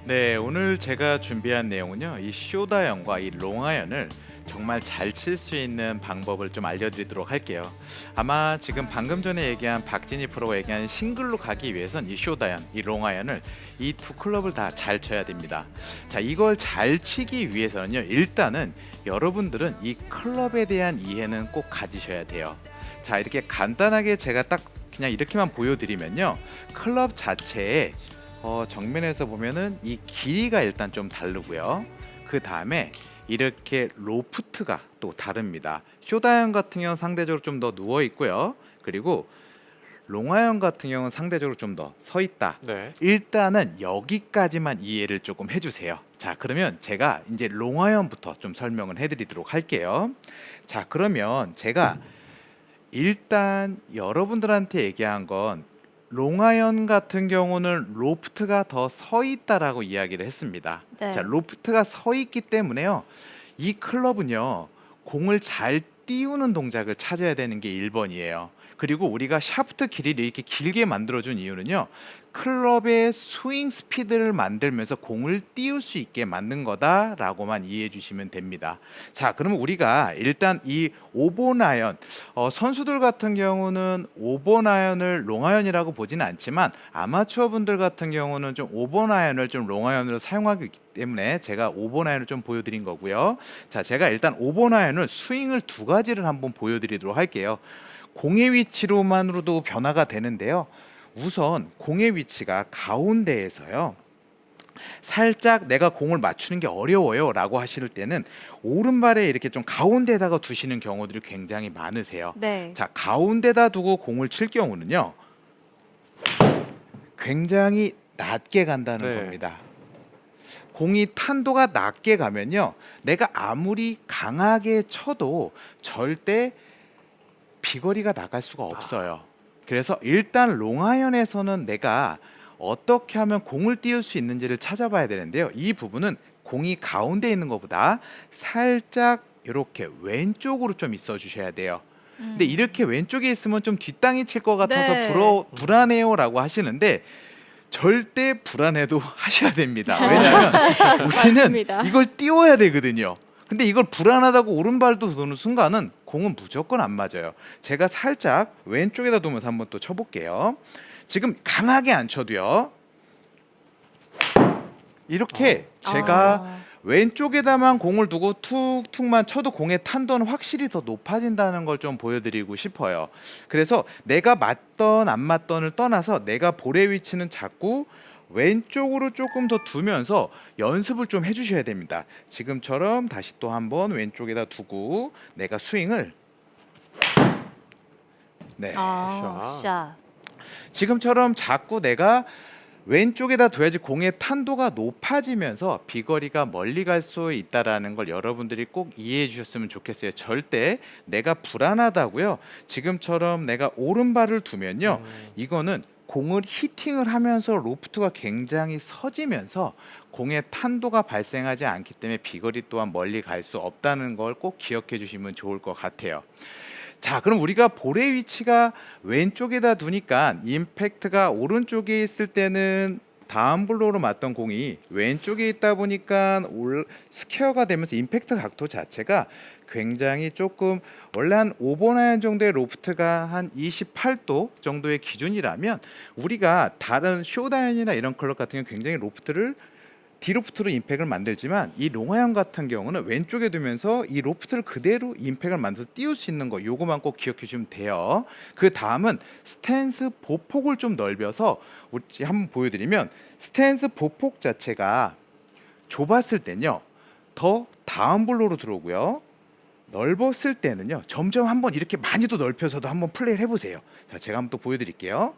네, 오늘 제가 준비한 내용은요. 이 쇼다연과 이 롱아연을 정말 잘 칠 수 있는 방법을 좀 알려드리도록 할게요. 아마 지금 방금 전에 얘기한 박진희 프로가 얘기한 싱글로 가기 위해선 이 쇼다연, 이 롱아연을 이 두 클럽을 다 잘 쳐야 됩니다. 자, 이걸 잘 치기 위해서는요. 일단은 여러분들은 이 클럽에 대한 이해는 꼭 가지셔야 돼요. 자, 이렇게 간단하게 제가 딱 그냥 이렇게만 보여드리면요. 클럽 자체에 정면에서 보면은 이 길이가 일단 좀 다르고요. 그 다음에 이렇게 로프트가 또 다릅니다. 쇼다형 같은 경우는 상대적으로 좀 더 누워 있고요. 그리고 롱아형 같은 경우는 상대적으로 좀 더 서 있다. 네. 일단은 여기까지만 이해를 조금 해주세요. 자, 그러면 제가 이제 롱아형부터 좀 설명을 해드리도록 할게요. 자, 그러면 제가 일단 여러분들한테 얘기한 건 롱아연 같은 경우는 로프트가 더 서 있다라고 이야기를 했습니다. 자, 네. 로프트가 서 있기 때문에요. 이 클럽은요. 공을 잘 띄우는 동작을 찾아야 되는 게 1번이에요. 그리고 우리가 샤프트 길이를 이렇게 길게 만들어준 이유는요. 클럽의 스윙 스피드를 만들면서 공을 띄울 수 있게 만든 거다라고만 이해해 주시면 됩니다. 자, 그러면 우리가 일단 이 5번 아이언 선수들 같은 경우는 5번 아이언을 롱아이언이라고 보지는 않지만 아마추어 분들 같은 경우는 좀 5번 아이언을 좀 롱아이언으로 사용하기 때문에 제가 5번 아이언을 좀 보여드린 거고요. 자, 제가 일단 5번 아이언을 스윙을 두 가지를 한번 보여드리도록 할게요. 공의 위치로만으로도 변화가 되는데요. 우선 공의 위치가 가운데에서요. 살짝 내가 공을 맞추는 게 어려워요 라고 하실 때는 오른발에 이렇게 좀 가운데다가 두시는 경우들이 굉장히 많으세요. 네. 자, 가운데다 두고 공을 칠 경우는요. 굉장히 낮게 간다는 네. 겁니다. 공이 탄도가 낮게 가면요. 내가 아무리 강하게 쳐도 절대 비거리가 나갈 수가 없어요. 그래서 일단 롱아이언에서는 내가 어떻게 하면 공을 띄울 수 있는지를 찾아봐야 되는데요. 이 부분은 공이 가운데 있는 것보다 살짝 이렇게 왼쪽으로 좀 있어 주셔야 돼요. 근데 이렇게 왼쪽에 있으면 좀 뒷땅이 칠 것 같아서 네. 불안해요라고 하시는데 절대 불안해도 하셔야 됩니다. 왜냐하면 우리는 맞습니다. 이걸 띄워야 되거든요. 근데 이걸 불안하다고 오른발도 도는 순간은 공은 무조건 안 맞아요. 제가 살짝 왼쪽에다 두면서 한번 또 쳐볼게요. 지금 강하게 안 쳐도요. 이렇게 제가 아. 왼쪽에다만 공을 두고 툭툭만 쳐도 공의 탄도는 확실히 더 높아진다는 걸 좀 보여드리고 싶어요. 그래서 내가 맞던 안 맞던을 떠나서 내가 볼의 위치는 자꾸 왼쪽으로 조금 더 두면서 연습을 좀 해주셔야 됩니다. 지금처럼 다시 또 한번 왼쪽에다 두고 내가 스윙을 네. 아, 샷. 지금처럼 자꾸 내가 왼쪽에다 둬야지 공의 탄도가 높아지면서 비거리가 멀리 갈 수 있다라는 걸 여러분들이 꼭 이해해 주셨으면 좋겠어요. 절대 내가 불안하다고요. 지금처럼 내가 오른발을 두면요. 이거는 공을 히팅을 하면서 로프트가 굉장히 서지면서 공의 탄도가 발생하지 않기 때문에 비거리 또한 멀리 갈 수 없다는 걸 꼭 기억해 주시면 좋을 것 같아요. 자, 그럼 우리가 볼의 위치가 왼쪽에다 두니까 임팩트가 오른쪽에 있을 때는 다음 블로우로 맞던 공이 왼쪽에 있다 보니까 스퀘어가 되면서 임팩트 각도 자체가 굉장히 조금 원래 한 5번 아이언 정도의 로프트가 한 28도 정도의 기준이라면 우리가 다른 쇼다이언이나 이런 클럽 같은 경우 굉장히 로프트를 디로프트로 임팩을 만들지만 이 롱아이언 같은 경우는 왼쪽에 두면서 이 로프트를 그대로 임팩을 만들어서 띄울 수 있는 거 요거만 꼭 기억해 주시면 돼요. 그 다음은 스탠스 보폭을 좀 넓혀서 우리 한번 보여드리면 스탠스 보폭 자체가 좁았을 때는요 더 다운 블로로 들어오고요 넓었을 때는요 점점 한번 이렇게 많이 더 넓혀서도 한번 플레이를 해보세요. 자, 제가 한번 또 보여드릴게요.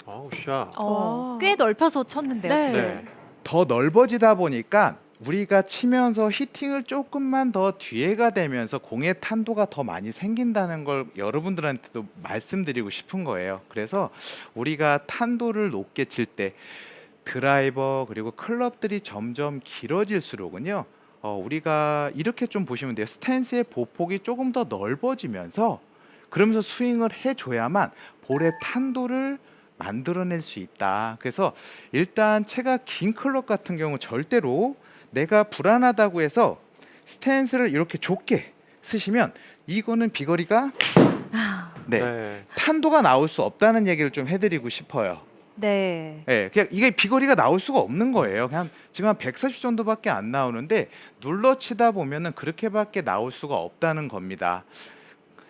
아우 샷. 어, 꽤 넓혀서 쳤는데요, 네. 지금. 네. 더 넓어지다 보니까 우리가 치면서 히팅을 조금만 더 뒤에가 되면서 공의 탄도가 더 많이 생긴다는 걸 여러분들한테도 말씀드리고 싶은 거예요. 그래서 우리가 탄도를 높게 칠 때 드라이버 그리고 클럽들이 점점 길어질수록은요. 우리가 이렇게 좀 보시면 돼요. 스탠스의 보폭이 조금 더 넓어지면서 그러면서 스윙을 해줘야만 볼의 탄도를 만들어낼 수 있다. 그래서 일단 채가 긴 클럽 같은 경우 절대로 내가 불안하다고 해서 스탠스를 이렇게 좁게 쓰시면 이거는 비거리가 네, 네. 탄도가 나올 수 없다는 얘기를 좀 해드리고 싶어요. 네. 예, 그냥 이게 비거리가 나올 수가 없는 거예요. 그냥 지금 한 140 정도밖에 안 나오는데 눌러치다 보면은 그렇게밖에 나올 수가 없다는 겁니다.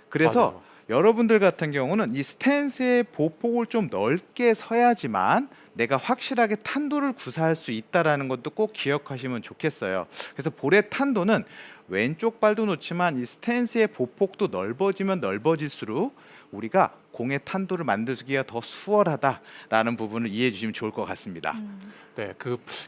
그래서 맞아요. 여러분들 같은 경우는 이 스탠스의 보폭을 좀 넓게 서야지만 내가 확실하게 탄도를 구사할 수 있다라는 것도 꼭 기억하시면 좋겠어요. 그래서 볼의 탄도는 왼쪽 발도 놓지만 이 스탠스의 보폭도 넓어지면 넓어질수록 우리가 공의 탄도를 만들기가 더 수월하다라는 부분을 이해해 주시면 좋을 것 같습니다. 네,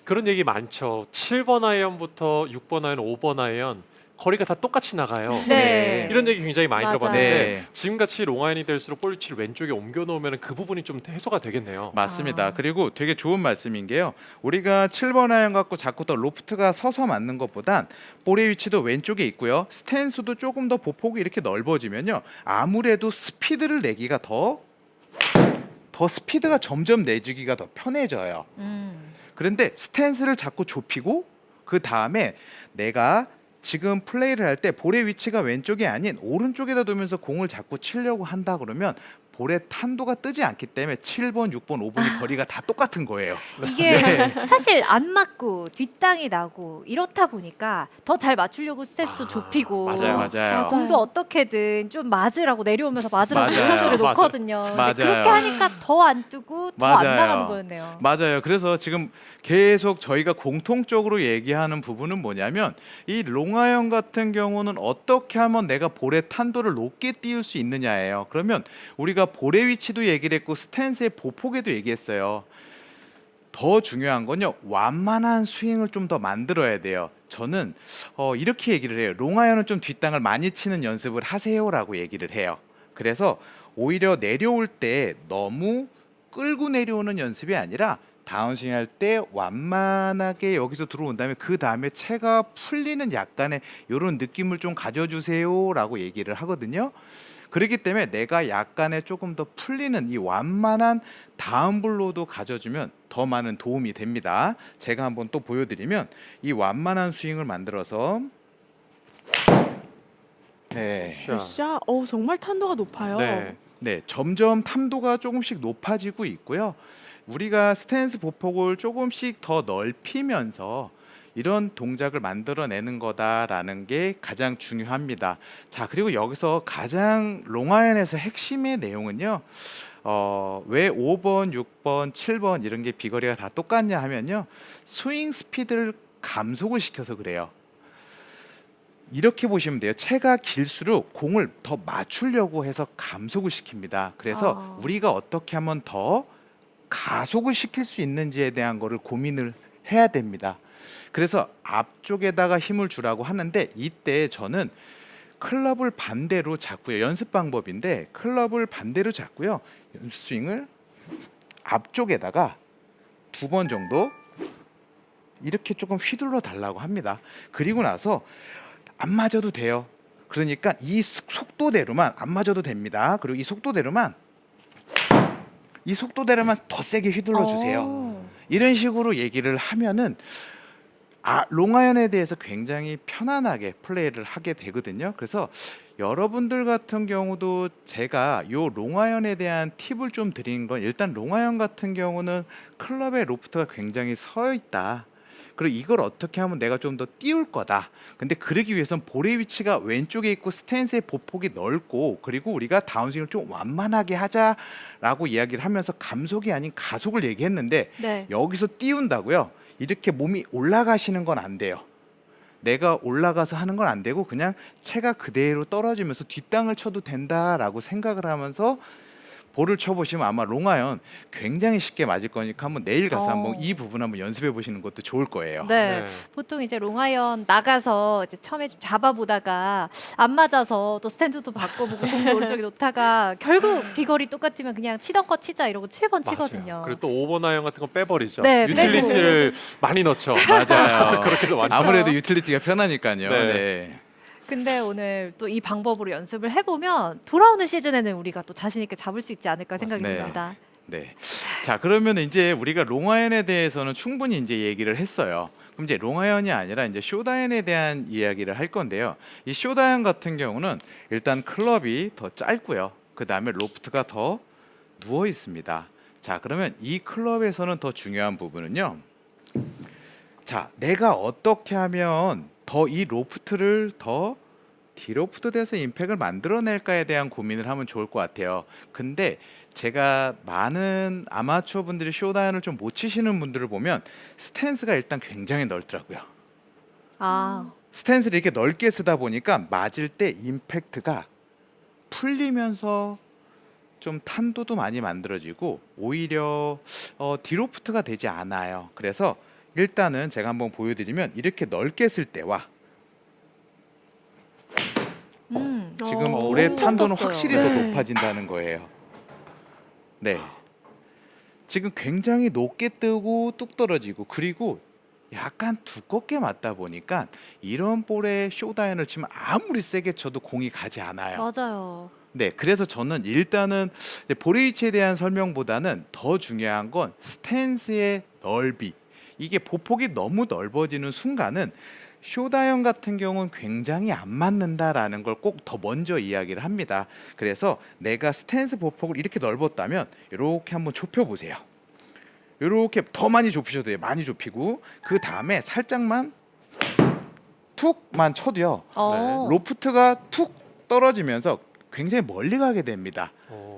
그런 얘기 많죠. 7번 아이언부터 6번 아이언, 5번 아이언 거리가 다 똑같이 나가요. 네. 이런 얘기 굉장히 많이 맞아요. 들어봤는데 네. 지금같이 롱아이언이 될수록 볼 위치를 왼쪽에 옮겨 놓으면 그 부분이 좀 해소가 되겠네요. 맞습니다. 아. 그리고 되게 좋은 말씀인 게요. 우리가 7번 아이언 갖고 자꾸 더 로프트가 서서 맞는 것보단 볼의 위치도 왼쪽에 있고요. 스탠스도 조금 더 보폭이 이렇게 넓어지면요. 아무래도 스피드를 내기가 더 스피드가 점점 내주기가 더 편해져요. 그런데 스탠스를 자꾸 좁히고 그 다음에 내가 지금 플레이를 할 때 볼의 위치가 왼쪽이 아닌 오른쪽에다 두면서 공을 자꾸 치려고 한다 그러면 볼의 탄도가 뜨지 않기 때문에 7번, 6번, 5번이 거리가 다 똑같은 거예요. 이게 네. 사실 안 맞고 뒷땅이 나고 이렇다 보니까 더 잘 맞추려고 스탠스도 아, 좁히고 맞아요. 맞아요. 공도 어떻게든 좀 맞으라고 내려오면서 맞으라고 맞아요. 오른쪽에 맞아요. 놓거든요. 근데 맞아요. 그렇게 하니까 더 안 뜨고 더 안 맞아요. 나가는 거였네요. 맞아요. 그래서 지금 계속 저희가 공통적으로 얘기하는 부분은 뭐냐면 이 롱아이언 같은 경우는 어떻게 하면 내가 볼의 탄도를 높게 띄울 수 있느냐예요. 그러면 우리가 볼의 위치도 얘기를 했고 스탠스의 보폭에도 얘기했어요. 더 중요한 건요. 완만한 스윙을 좀 더 만들어야 돼요. 저는 이렇게 얘기를 해요. 롱아이언은 좀 뒷땅을 많이 치는 연습을 하세요라고 얘기를 해요. 그래서 오히려 내려올 때 너무 끌고 내려오는 연습이 아니라 다운스윙 할 때 완만하게 여기서 들어온 다음에 그 다음에 채가 풀리는 약간의 이런 느낌을 좀 가져주세요라고 얘기를 하거든요. 그렇기 때문에 내가 약간의 조금 더 풀리는 이 완만한 다운블로도 가져주면 더 많은 도움이 됩니다. 제가 한번 또 보여드리면 이 완만한 스윙을 만들어서 네. 굿샷. 정말 탄도가 높아요. 네. 네, 점점 탄도가 조금씩 높아지고 있고요. 우리가 스탠스 보폭을 조금씩 더 넓히면서 이런 동작을 만들어내는 거다라는 게 가장 중요합니다. 자, 그리고 여기서 가장 롱아이언에서 핵심의 내용은요. 왜 5번, 6번, 7번 이런 게 비거리가 다 똑같냐 하면요. 스윙 스피드를 감속을 시켜서 그래요. 이렇게 보시면 돼요. 채가 길수록 공을 더 맞추려고 해서 감속을 시킵니다. 그래서 우리가 어떻게 하면 더 가속을 시킬 수 있는지에 대한 거를 고민을 해야 됩니다. 그래서 앞쪽에다가 힘을 주라고 하는데 이때 저는 클럽을 반대로 잡고요. 연습 방법인데 클럽을 반대로 잡고요. 스윙을 앞쪽에다가 2번 정도 이렇게 조금 휘둘러 달라고 합니다. 그리고 나서 안 맞아도 돼요. 그러니까 이 속도대로만 안 맞아도 됩니다. 그리고 이 속도대로만 더 세게 휘둘러 주세요. 이런 식으로 얘기를 하면은 롱아이언에 대해서 굉장히 편안하게 플레이를 하게 되거든요. 그래서 여러분들 같은 경우도 제가 요 롱아이언에 대한 팁을 좀 드린 건 일단 롱아이언 같은 경우는 클럽의 로프트가 굉장히 서 있다. 그리고 이걸 어떻게 하면 내가 좀 더 띄울 거다. 근데 그러기 위해서는 볼의 위치가 왼쪽에 있고 스탠스의 보폭이 넓고 그리고 우리가 다운스윙을 좀 완만하게 하자라고 이야기를 하면서 감속이 아닌 가속을 얘기했는데 네. 여기서 띄운다고요. 이렇게 몸이 올라가시는 건 안 돼요. 내가 올라가서 하는 건 안 되고 그냥 채가 그대로 떨어지면서 뒷땅을 쳐도 된다라고 생각을 하면서 볼을 쳐보시면 아마 롱아이언 굉장히 쉽게 맞을 거니까 한번 내일 가서 한번 이 부분 한번 연습해 보시는 것도 좋을 거예요. 네. 네. 보통 이제 롱아이언 나가서 이제 처음에 좀 잡아보다가 안 맞아서 또 스탠드도 바꿔보고 공도 오른쪽에 놓다가 결국 비거리 똑같으면 그냥 치던 거 치자 이러고 7번 치거든요. 맞아요. 그리고 또 5번 아이언 같은 건 빼버리죠. 네, 유틸리티를 많이 넣죠. 맞아요. 그렇게도 많죠. 아무래도 유틸리티가 편하니까요. 네. 네. 근데 오늘 또 이 방법으로 연습을 해보면 돌아오는 시즌에는 우리가 또 자신 있게 잡을 수 있지 않을까 생각이 맞습니다. 듭니다. 네. 자, 그러면 이제 우리가 롱아이언에 대해서는 충분히 이제 얘기를 했어요. 그럼 이제 롱아이언이 아니라 이제 숏아이언에 대한 이야기를 할 건데요. 이 숏아이언 같은 경우는 일단 클럽이 더 짧고요. 그 다음에 로프트가 더 누워 있습니다. 자, 그러면 이 클럽에서는 더 중요한 부분은요. 자, 내가 어떻게 하면 더 이 로프트를 더 디로프트 돼서 임팩을 만들어낼까에 대한 고민을 하면 좋을 것 같아요. 근데 제가 많은 아마추어 분들이 숏아이언을 좀 못 치시는 분들을 보면 스탠스가 일단 굉장히 넓더라고요. 아, 스탠스를 이렇게 넓게 쓰다 보니까 맞을 때 임팩트가 풀리면서 좀 탄도도 많이 만들어지고 오히려 디로프트가 되지 않아요. 그래서 일단은 제가 한번 보여드리면 이렇게 넓게 쓸 때와 지금 볼의 엄청 탄도는 떴어요. 확실히 더 네. 높아진다는 거예요. 네. 지금 굉장히 높게 뜨고 뚝 떨어지고 그리고 약간 두껍게 맞다 보니까 이런 볼에 숏아이언을 치면 아무리 세게 쳐도 공이 가지 않아요. 맞아요. 네, 그래서 저는 일단은 이제 볼의 위치에 대한 설명보다는 더 중요한 건 스탠스의 넓이. 이게 보폭이 너무 넓어지는 순간은 숏아이언 같은 경우는 굉장히 안 맞는다라는 걸 꼭 더 먼저 이야기를 합니다. 그래서 내가 스탠스 보폭을 이렇게 넓었다면 이렇게 한번 좁혀 보세요. 이렇게 더 많이 좁히셔도 돼요. 많이 좁히고 그 다음에 살짝만 툭만 쳐도요. 로프트가 툭 떨어지면서 굉장히 멀리 가게 됩니다.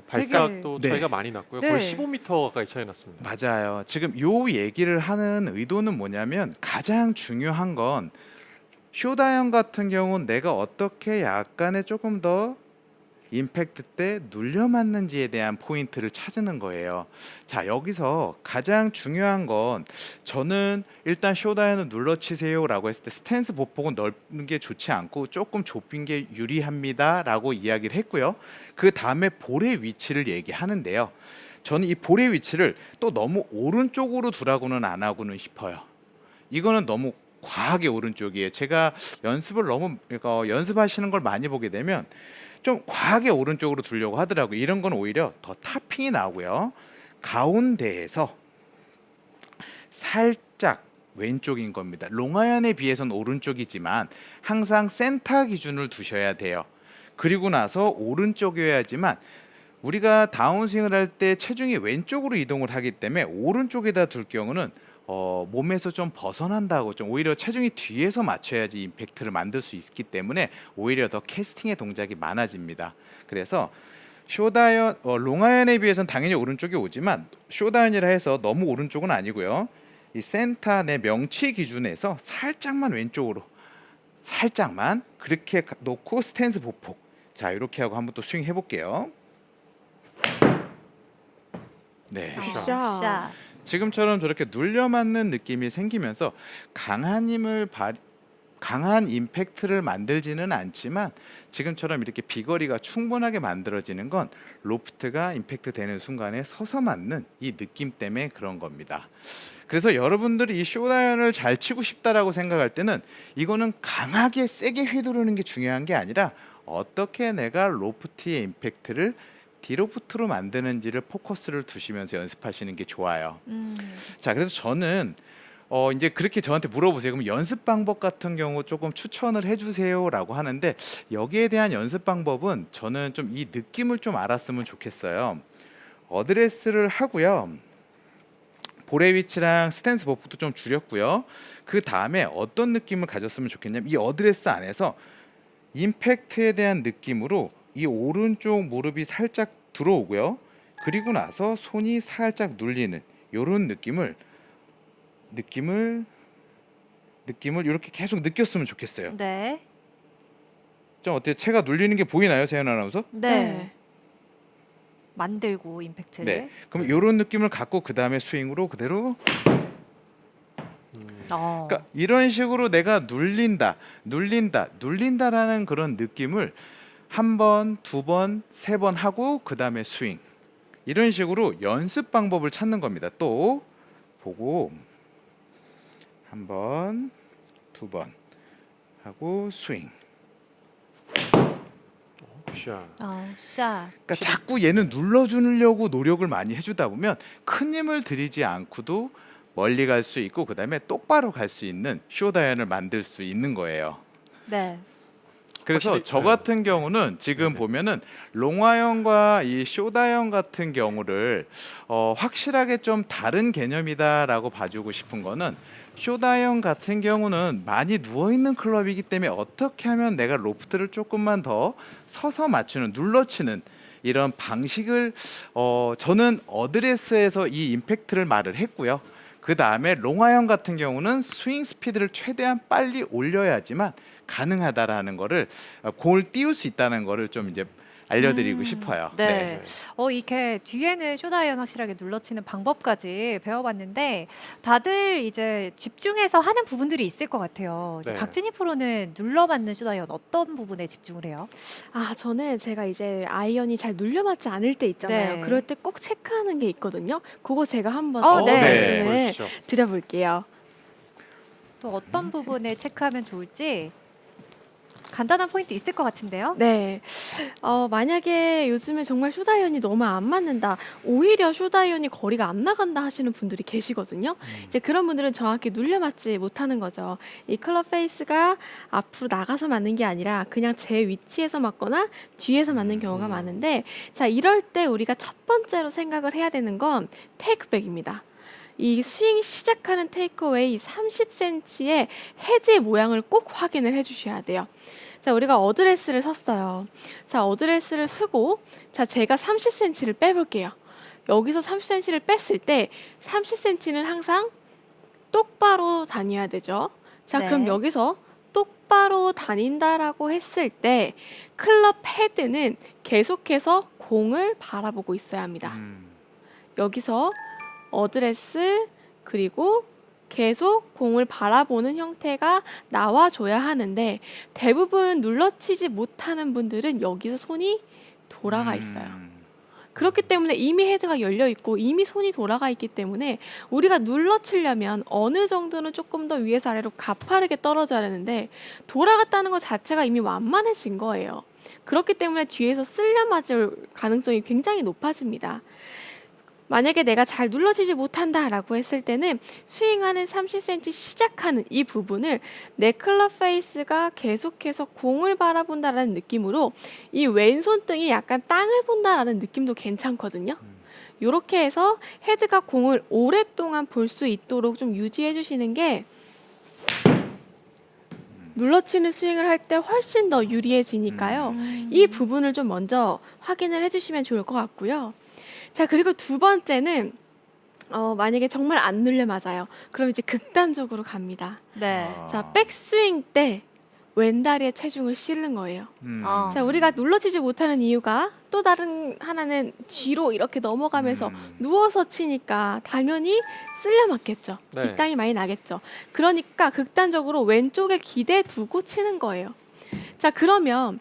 발사각도 되게- 차이가 많이 났고요. 네. 거의 15m 가까이 차이 났습니다. 맞아요. 지금 요 얘기를 하는 의도는 뭐냐면 가장 중요한 건 숏아이언 같은 경우는 내가 어떻게 약간의 조금 더 임팩트 때 눌려 맞는지에 대한 포인트를 찾는 거예요. 자, 여기서 가장 중요한 건 저는 일단 숏아이언은 눌러 치세요라고 했을 때 스탠스 보폭은 넓은 게 좋지 않고 조금 좁힌 게 유리합니다라고 이야기를 했고요. 그 다음에 볼의 위치를 얘기하는데요. 저는 이 볼의 위치를 또 너무 오른쪽으로 두라고는 안 하고는 싶어요. 이거는 너무 과하게 오른쪽이에요. 제가 연습을 너무 연습하시는 걸 많이 보게 되면 좀 과하게 오른쪽으로 두려고 하더라고요. 이런 건 오히려 더 타핑이 나오고요. 가운데에서 살짝 왼쪽인 겁니다. 롱아이언에 비해서는 오른쪽이지만 항상 센터 기준을 두셔야 돼요. 그리고 나서 오른쪽이어야지만 우리가 다운스윙을 할 때 체중이 왼쪽으로 이동을 하기 때문에 오른쪽에다 둘 경우는 몸에서 좀 벗어난다고 좀 오히려 체중이 뒤에서 맞춰야지 임팩트를 만들 수 있기 때문에 오히려 더 캐스팅의 동작이 많아집니다. 그래서 숏아이언, 롱아이언에 비해서는 당연히 오른쪽이 오지만 숏아이언이라 해서 너무 오른쪽은 아니고요. 이 센터 내 명치 기준에서 살짝만 왼쪽으로 살짝만 그렇게 놓고 스탠스 보폭. 자, 이렇게 하고 한번 또 스윙 해볼게요. 네. 샷. 샷. 지금처럼 저렇게 눌려 맞는 느낌이 생기면서 강한 강한 임팩트를 만들지는 않지만 지금처럼 이렇게 비거리가 충분하게 만들어지는 건 로프트가 임팩트 되는 순간에 서서 맞는 이 느낌 때문에 그런 겁니다. 그래서 여러분들이 이 숏아이언을 잘 치고 싶다라고 생각할 때는 이거는 강하게 세게 휘두르는 게 중요한 게 아니라 어떻게 내가 로프트의 임팩트를 디로프트로 만드는지를 포커스를 두시면서 연습하시는 게 좋아요. 자, 그래서 저는 이제 그렇게 저한테 물어보세요. 그럼 연습 방법 같은 경우 조금 추천을 해주세요라고 하는데 여기에 대한 연습 방법은 저는 좀 이 느낌을 좀 알았으면 좋겠어요. 어드레스를 하고요. 볼의 위치랑 스탠스 보폭도 좀 줄였고요. 그 다음에 어떤 느낌을 가졌으면 좋겠냐면 이 어드레스 안에서 임팩트에 대한 느낌으로 이 오른쪽 무릎이 살짝 들어오고요. 그리고 나서 손이 살짝 눌리는 이런 느낌을 이렇게 계속 느꼈으면 좋겠어요. 네. 좀 어때요? 채가 눌리는 게 보이나요, 세연 아나운서? 네. 만들고 임팩트를. 네. 그럼 이런 느낌을 갖고 그 다음에 스윙으로 그대로. 그러니까 이런 식으로 내가 눌린다라는 그런 느낌을 한 번, 두 번, 세 번 하고 그 다음에 스윙. 이런 식으로 연습 방법을 찾는 겁니다. 또 보고 한 번, 두 번 하고 스윙. 샤. 샤. 그러니까 자꾸 얘는 눌러주려고 노력을 많이 해주다 보면 큰 힘을 들이지 않고도 멀리 갈 수 있고 그다음에 똑바로 갈 수 있는 쇼다이언을 만들 수 있는 거예요. 네. 그래서 확실히, 저 네. 같은 경우는 지금 네네. 보면은 롱아이언과 이 쇼다이언 같은 경우를 확실하게 좀 다른 개념이다라고 봐주고 싶은 거는 쇼다이언 같은 경우는 많이 누워 있는 클럽이기 때문에 어떻게 하면 내가 로프트를 조금만 더 서서 맞추는 눌러치는 이런 방식을 저는 어드레스에서 이 임팩트를 말을 했고요. 그 다음에 롱아이언 같은 경우는 스윙 스피드를 최대한 빨리 올려야지만 가능하다라는 거를 공을 띄울 수 있다는 거를 좀 이제 알려드리고 싶어요. 네. 이렇게 뒤에는 쇼다이언 확실하게 눌러치는 방법까지 배워봤는데 다들 이제 집중해서 하는 부분들이 있을 것 같아요. 이제 네. 박진희 프로는 눌러맞는 쇼다이언 어떤 부분에 집중을 해요? 아, 저는 제가 이제 아이언이 잘 눌려맞지 않을 때 있잖아요. 네. 그럴 때 꼭 체크하는 게 있거든요. 그거 제가 한번 네. 말씀을 보여주시죠. 드려볼게요. 또 어떤 부분에 체크하면 좋을지 간단한 포인트 있을 것 같은데요. 네. 만약에 요즘에 정말 쇼다이언이 너무 안 맞는다. 오히려 쇼다이언이 거리가 안 나간다 하시는 분들이 계시거든요. 이제 그런 분들은 정확히 눌려맞지 못하는 거죠. 이 클럽 페이스가 앞으로 나가서 맞는 게 아니라 그냥 제 위치에서 맞거나 뒤에서 맞는 경우가 많은데 자, 이럴 때 우리가 첫 번째로 생각을 해야 되는 건 테이크백입니다. 이 스윙 시작하는 테이크어웨이 30cm의 헤드의 모양을 꼭 확인을 해주셔야 돼요. 자, 우리가 어드레스를 섰어요. 자, 어드레스를 쓰고 자, 제가 30cm를 빼볼게요. 여기서 30cm를 뺐을 때 30cm는 항상 똑바로 다녀야 되죠. 자, 네. 그럼 여기서 똑바로 다닌다라고 했을 때 클럽 헤드는 계속해서 공을 바라보고 있어야 합니다. 여기서 어드레스 그리고 계속 공을 바라보는 형태가 나와줘야 하는데 대부분 눌러치지 못하는 분들은 여기서 손이 돌아가 있어요. 그렇기 때문에 이미 헤드가 열려 있고 이미 손이 돌아가 있기 때문에 우리가 눌러치려면 어느 정도는 조금 더 위에서 아래로 가파르게 떨어져야 되는데 돌아갔다는 것 자체가 이미 완만해진 거예요. 그렇기 때문에 뒤에서 쓸려 맞을 가능성이 굉장히 높아집니다. 만약에 내가 잘 눌러지지 못한다라고 했을 때는 스윙하는 30cm 시작하는 이 부분을 내 클럽 페이스가 계속해서 공을 바라본다라는 느낌으로 이 왼손등이 약간 땅을 본다라는 느낌도 괜찮거든요. 이렇게 해서 헤드가 공을 오랫동안 볼 수 있도록 좀 유지해 주시는 게 눌러치는 스윙을 할 때 훨씬 더 유리해지니까요. 이 부분을 좀 먼저 확인을 해주시면 좋을 것 같고요. 자, 그리고 두 번째는 만약에 정말 안 눌려 맞아요. 그럼 이제 극단적으로 갑니다. 네. 자, 백스윙 때 왼다리에 체중을 실는 거예요. 자, 우리가 눌러지지 못하는 이유가 또 다른 하나는 뒤로 이렇게 넘어가면서 누워서 치니까 당연히 쓸려 맞겠죠. 네. 뒷땅이 많이 나겠죠. 그러니까 극단적으로 왼쪽에 기대 두고 치는 거예요. 자, 그러면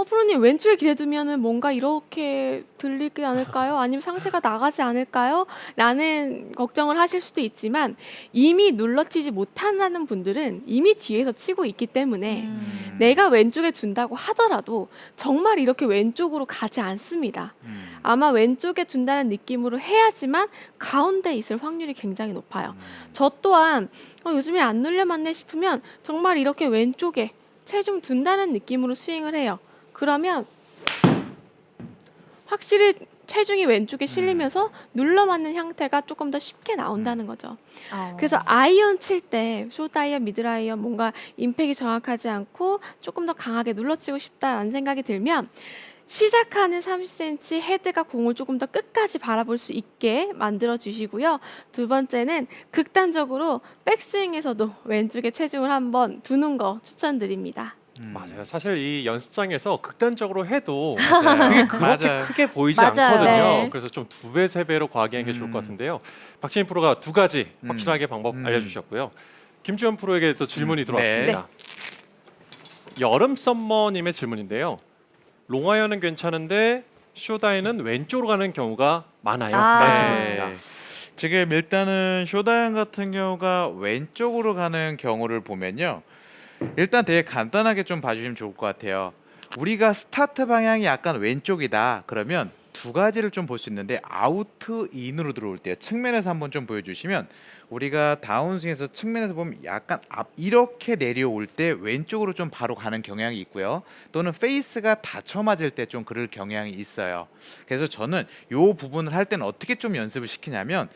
프로님 왼쪽에 기대 두면은 뭔가 이렇게 들리지 않을까요? 아니면 상체가 나가지 않을까요? 라는 걱정을 하실 수도 있지만 이미 눌러치지 못한다는 분들은 이미 뒤에서 치고 있기 때문에 내가 왼쪽에 둔다고 하더라도 정말 이렇게 왼쪽으로 가지 않습니다. 아마 왼쪽에 둔다는 느낌으로 해야지만 가운데 있을 확률이 굉장히 높아요. 저 또한 요즘에 안 눌려 맞네 싶으면 정말 이렇게 왼쪽에 체중 둔다는 느낌으로 스윙을 해요. 그러면 확실히 체중이 왼쪽에 실리면서 눌러 맞는 형태가 조금 더 쉽게 나온다는 거죠. 그래서 아이언 칠 때 숏아이언, 미드아이언 뭔가 임팩이 정확하지 않고 조금 더 강하게 눌러치고 싶다라는 생각이 들면 시작하는 30cm 헤드가 공을 조금 더 끝까지 바라볼 수 있게 만들어 주시고요. 두 번째는 극단적으로 백스윙에서도 왼쪽에 체중을 한번 두는 거 추천드립니다. 맞아요. 사실 이 연습장에서 극단적으로 해도 맞아요. 그게 그렇게 맞아요. 크게 보이지 맞아요. 않거든요. 네. 그래서 좀 2배, 3배로 과기하는 게 좋을 것 같은데요. 박진희 프로가 두 가지 확실하게 방법 알려주셨고요. 김주현 프로에게 또 질문이 들어왔습니다. 여름 썸머님의 질문인데요. 롱아이언은 괜찮은데 숏아이언은 왼쪽으로 가는 경우가 많아요. 라는 질문입니다. 지금 일단은 쇼다이언 같은 경우가 왼쪽으로 가는 경우를 보면요. 일단 되게 간단하게 좀 봐주시면 좋을 것 같아요. 우리가 스타트 방향이 약간 왼쪽이다. 그러면 두 가지를 좀 볼 수 있는데 아우트 인으로 들어올 때 측면에서 한번 좀 보여주시면 우리가 다운스윙에서 측면에서 보면 약간 앞 이렇게 내려올 때 왼쪽으로 좀 바로 가는 경향이 있고요. 또는 페이스가 닫혀 맞을 때 좀 그럴 경향이 있어요. 그래서 저는 요 부분을 할 때는 어떻게 좀 연습을 시키냐면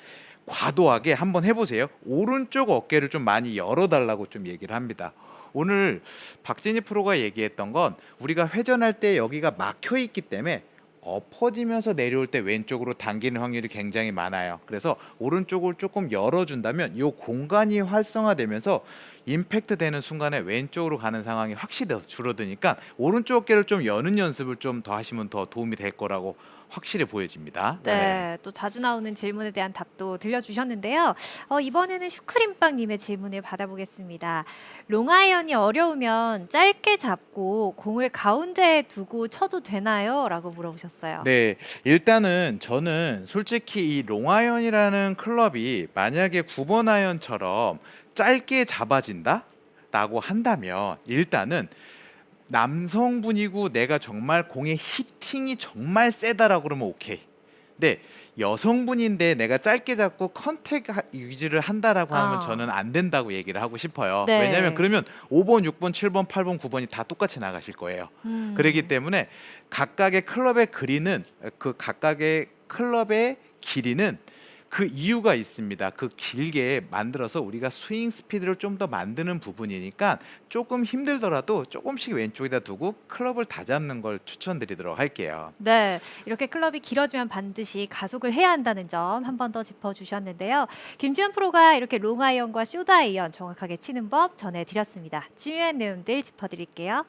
과도하게 한번 해보세요. 오른쪽 어깨를 좀 많이 열어달라고 좀 얘기를 합니다. 오늘 박진희 프로가 얘기했던 건 우리가 회전할 때 여기가 막혀 있기 때문에 엎어지면서 내려올 때 왼쪽으로 당기는 확률이 굉장히 많아요. 그래서 오른쪽을 조금 열어준다면 이 공간이 활성화되면서 임팩트 되는 순간에 왼쪽으로 가는 상황이 확실히 더 줄어드니까 오른쪽 어깨를 좀 여는 연습을 좀 더 하시면 더 도움이 될 거라고 확실히 보여집니다. 네, 또 자주 나오는 질문에 대한 답도 들려주셨는데요. 이번에는 슈크림빵님의 질문을 받아보겠습니다. 롱아이언이 어려우면 짧게 잡고 공을 가운데에 두고 쳐도 되나요? 라고 물어보셨어요. 네, 일단은 저는 솔직히 이 롱아이언이라는 클럽이 만약에 9번 아이언처럼 짧게 잡아진다? 라고 한다면 일단은 남성분이고 내가 정말 공의 히팅이 정말 세다라고 그러면 오케이. 근데 여성분인데 내가 짧게 잡고 컨택 유지를 한다라고 하면 아. 저는 안 된다고 얘기를 하고 싶어요. 네. 왜냐하면 그러면 5번, 6번, 7번, 8번, 9번이 다 똑같이 나가실 거예요. 그렇기 때문에 각각의 클럽의 그리는 그 각각의 클럽의 길이는 그 이유가 있습니다. 그 길게 만들어서 우리가 스윙 스피드를 좀 더 만드는 부분이니까 조금 힘들더라도 조금씩 왼쪽에다 두고 클럽을 다 잡는 걸 추천드리도록 할게요. 네, 이렇게 클럽이 길어지면 반드시 가속을 해야 한다는 점 한 번 더 짚어주셨는데요. 김지현 프로가 이렇게 롱아이언과 숏아이언 정확하게 치는 법 전해드렸습니다. 중요한 내용들 짚어드릴게요.